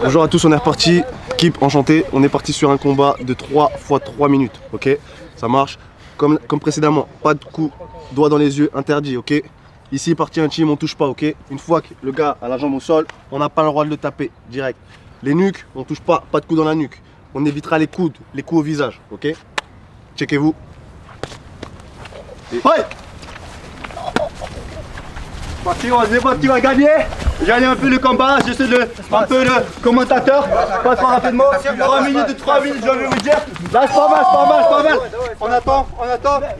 Bonjour à tous, on est reparti. Kip, enchanté. On est parti sur un combat de 3 x 3 minutes. Ok, ça marche. Comme précédemment, pas de coup, doigt dans les yeux, interdit. Ok. Ici, partie intime, on touche pas. Ok. Une fois que le gars a la jambe au sol, on n'a pas le droit de le taper direct. Les nuques, on touche pas. Pas de coup dans la nuque. On évitera les coudes, les coups au visage. Ok. Checkez-vous. Et... Ouais. Tu vas gagner. J'ai un peu le combat, je suis un peu le commentateur. Passe pas rapidement. 3 minutes, je vais vous dire. Là c'est pas mal. On attend.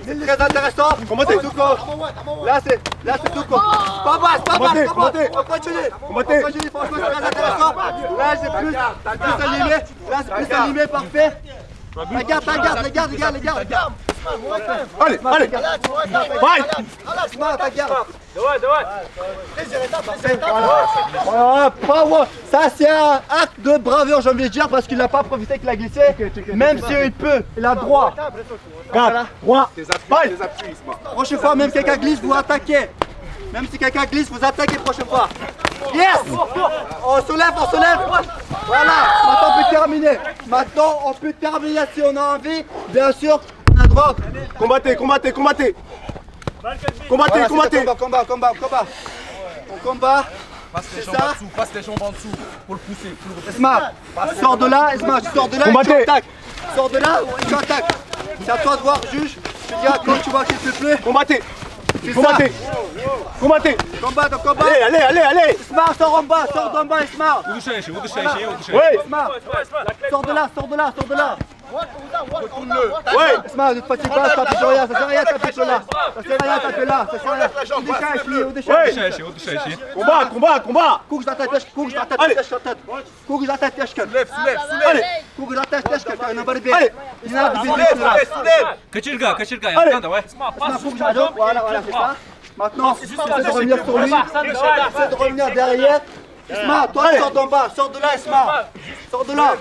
C'est très intéressant. Combattez tout corps. Là c'est tout corps. Pas mal. On continue. Franchement c'est très intéressant. Là c'est plus animé. Là c'est plus animé, parfait. Regarde. Allez. Ça c'est un acte de bravure, j'ai envie de dire, parce qu'il n'a pas profité qu'il a glissé. Même s'il peut, il a droit. Prochaine fois, même si quelqu'un glisse, vous attaquez. Même si quelqu'un glisse, vous attaquez prochaine fois. Yes! On se lève. Voilà, maintenant on peut terminer si on a envie. Bien sûr, on a droit. Combattez. Combat. On combat. Passe les jambes en dessous pour le pousser. Esma, sors de là, tu attaques. Sors de là, tu attaques. C'est à toi de voir, juge. Tu dis quand tu vois qu'il te plaît. Combattez. Allez. Esma, sors d'en bas, Esma. Oui. Esma, sors de là. Ouais. Esma, ne te fatigue pas, tape sur rien, ça sert à rien de taper là. Combat. Couche dans ta tête, Кочерга, Voilà, c'est ça. Maintenant, essaie de revenir sur lui, essaie de revenir derrière. Esma, toi sors d'en bas, sors de là Esma. Sors de là.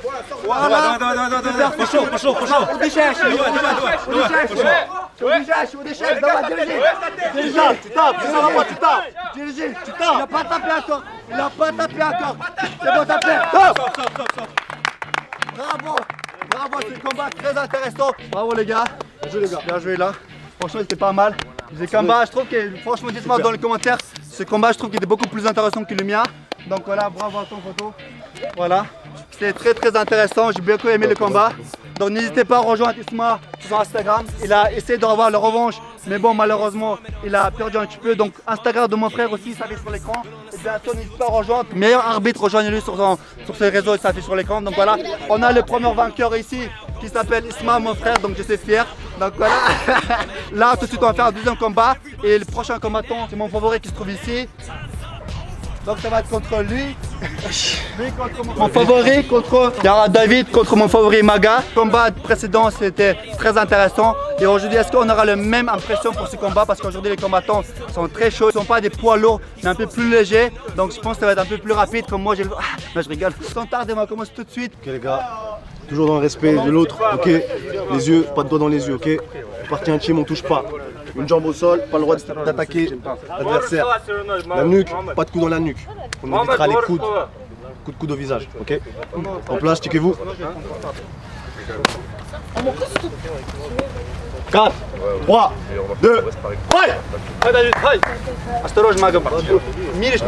Voilà. Пошел. Удешаешь. Давай, держи. Tu tapes. Держи. Il n'a pas tapé encore. C'est bon, tapé. Bravo, c'est un combat très intéressant. Bravo les gars. Bien joué là. Franchement, c'était pas mal. Ce combat, je trouve que, franchement, dites-moi dans les commentaires, ce combat, je trouve qu'il était beaucoup plus intéressant que le mien. Donc voilà, bravo à ton photo. Voilà, c'était très intéressant. J'ai beaucoup aimé le combat. Donc n'hésitez pas à rejoindre Isma sur Instagram. Il a essayé de revoir la revanche, mais bon, malheureusement, il a perdu un petit peu. Donc Instagram de mon frère aussi, ça s'affiche sur l'écran. Et bien sûr, n'hésitez pas à rejoindre. Meilleur arbitre, rejoignez-le sur ses réseaux, ça s'affiche sur l'écran. Donc voilà, on a le premier vainqueur ici qui s'appelle Isma, mon frère, donc je suis fier. Donc voilà, là tout de suite on va faire un deuxième combat. Et le prochain combattant, c'est mon favori qui se trouve ici. Donc ça va être contre lui. Mon favori contre David, contre mon favori Maga. Le combat précédent c'était très intéressant. Et aujourd'hui, est-ce qu'on aura la même impression pour ce combat? Parce qu'aujourd'hui les combattants sont très chauds. Ils ne sont pas des poids lourds, mais un peu plus légers. Donc je pense que ça va être un peu plus rapide comme moi. Non, je rigole. Sans tarder, on va commencer tout de suite. Ok les gars, toujours dans le respect de l'autre. Ok, les yeux, pas de doigts dans les yeux. Ok, partie intime, on touche pas. Une jambe au sol, pas le droit d'attaquer l'adversaire. La nuque, pas de coup dans la nuque. On évitera les coudes. Coup de coude au visage, ok? En place, checkez-vous. 4, 3, 2, ouais! Осторожно, Мага. Мириш,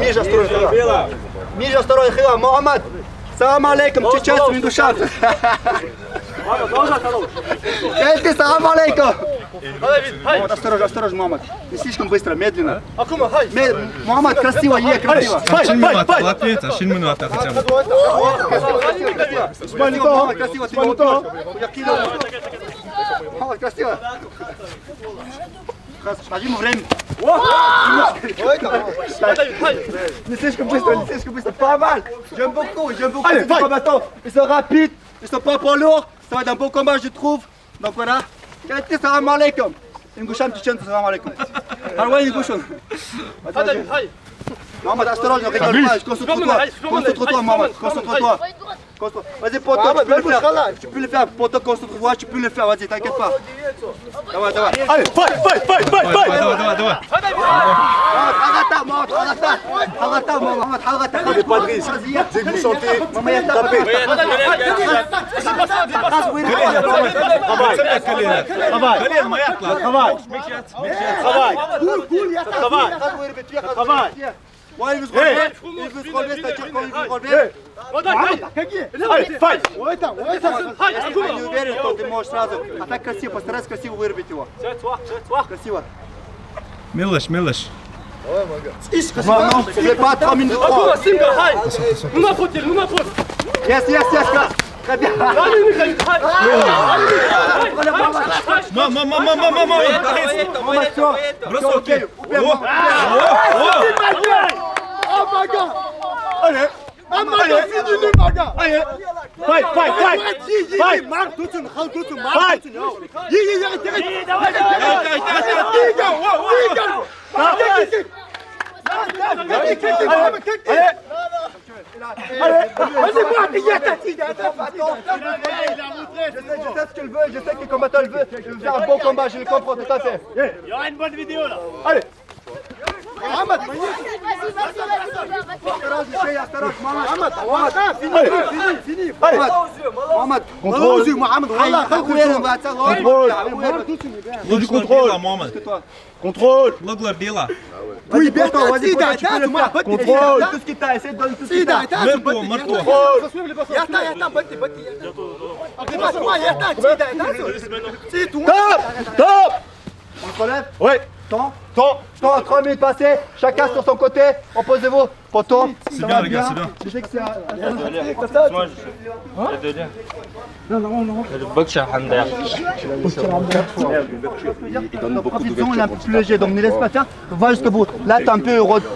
осторожно, Мухаммад. Салам алейкум, чеченцы, ингушан. Салам алейкум. Осторожно, Мухаммад. Не слишком быстро, медленно. Мухаммад, красиво, красиво. Красиво. Скажи ему время. Не слишком быстро, pas mal. J'aime beaucoup ces combattants. Ils sont rapides, ils sont pas poids lourds. Ça va être un beau combat, je trouve. Donc voilà. Salam alaikum. Ingoucham, salam alaikum. Harwan Ingoucham. Mohamed, осторожно, regarde pas, concentre-toi, Mohamed, concentre-toi. Vas-y, poto, tu peux le faire. Tu peux le faire. Poto, concentre-toi, tu peux le faire. Vas-y, t'inquiète pas. Давай. Allez, fight. Prenez pas de risque. Dès que vous sentez, tapez. Travail. Ouais, il veut se relever, c'est-à-dire quand il veut se relever. Allez, fight. Не уверен, что ты можешь сразу. А так красиво, постарайся красиво вырубить его. Красиво. Милыш. Non, c'est pas 3 minutes 3. Yes, Gas. Très bien. Je sais ce qu'il veut, je sais que le combattant le veut. Il veut faire un bon combat, je le comprends tout à fait. Il y aura une bonne vidéo là. Allez. Mohamed, fini. Mohamed, contrôle. Du contrôle. Contrôle. Oui, bien toi, vas-y, contrôle. Tout ce qui t'a essayé de donner tout ce qui t'a. Top. On se relève? Oui. Temps, 3 minutes passées, chacun sur son côté, opposez-vous, poteau. C'est bien les gars, c'est bien. Je sais que c'est un... Profites-en, il est un peu plus léger, donc ne laisse pas faire, va jusqu'au bout. Là,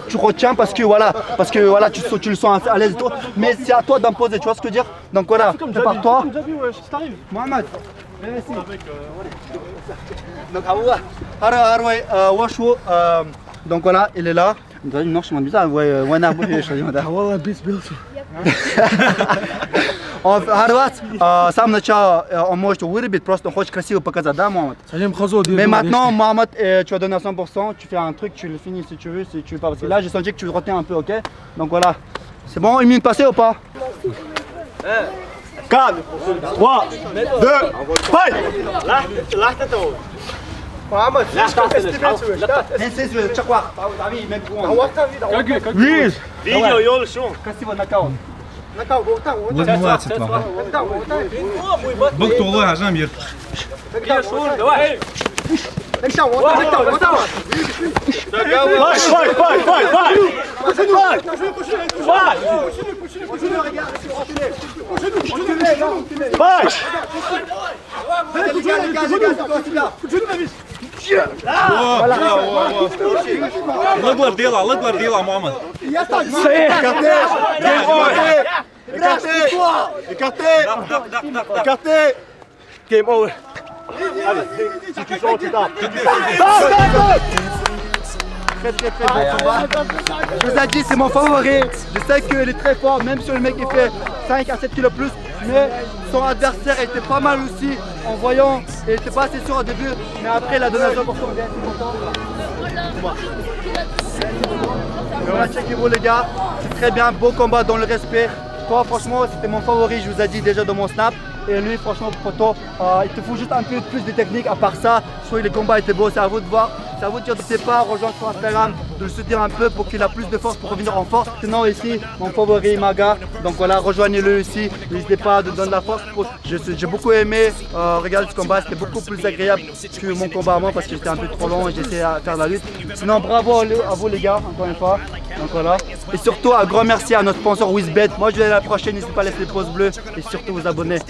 tu retiens parce que voilà, tu le sens à l'aise et tout, mais c'est à toi d'imposer, tu vois ce que je veux dire? Donc voilà, prépare-toi. Mohamed, viens ici. Donc donc voilà, il est là. Non, je m'en bizarre. Сам начало он может вырубить, просто он хочет красиво показать, да, Mohamed? Mais maintenant, Mohamed, tu vas donner à 100%, tu fais un truc, tu le finis si tu veux pas. Parce que là, j'ai senti que tu retiens un peu, ok? Donc voilà. C'est bon, une minute passée ou pas? 4, 3, 2, fight. Mohamed, Видео يلا شو красиво нокаут. Возьмывается това. Бък толы ажам ер. давай Лыглар дела, Mohamed. Écarté. Game over. Allez, si tu sens, tu tapes. Très bon combat. Je vous ai dit, c'est mon favori. Je sais qu'il est très fort, même si le mec il fait 5 à 7 kilos plus. Mais son adversaire était pas mal aussi. En voyant, il était pas assez sûr au début. Mais après, il a donné à 100%. Voilà, checkez-vous les gars. C'est très bien, beau combat dans le respect. Toi, franchement, c'était mon favori. Je vous ai dit déjà dans mon snap. Et lui, franchement, photo, il te faut juste un peu plus de technique. À part ça, soit les combats étaient beaux, c'est à vous de voir. C'est à vous de dire de tes parts, rejoindre sur Instagram, de le soutenir un peu pour qu'il ait plus de force pour revenir en force. Sinon, ici, mon favori, Maga. Donc voilà, rejoignez-le ici. N'hésitez pas à donner de la force. J'ai beaucoup aimé regarder ce combat. C'était beaucoup plus agréable que mon combat à moi parce que c'était un peu trop long et j'essayais de faire la lutte. Sinon, bravo à vous les gars, encore une fois. Donc voilà. Et surtout, un grand merci à notre sponsor WizBet. Moi, je vais à la prochaine. N'hésitez pas à laisser les pouces bleus et surtout vous abonner.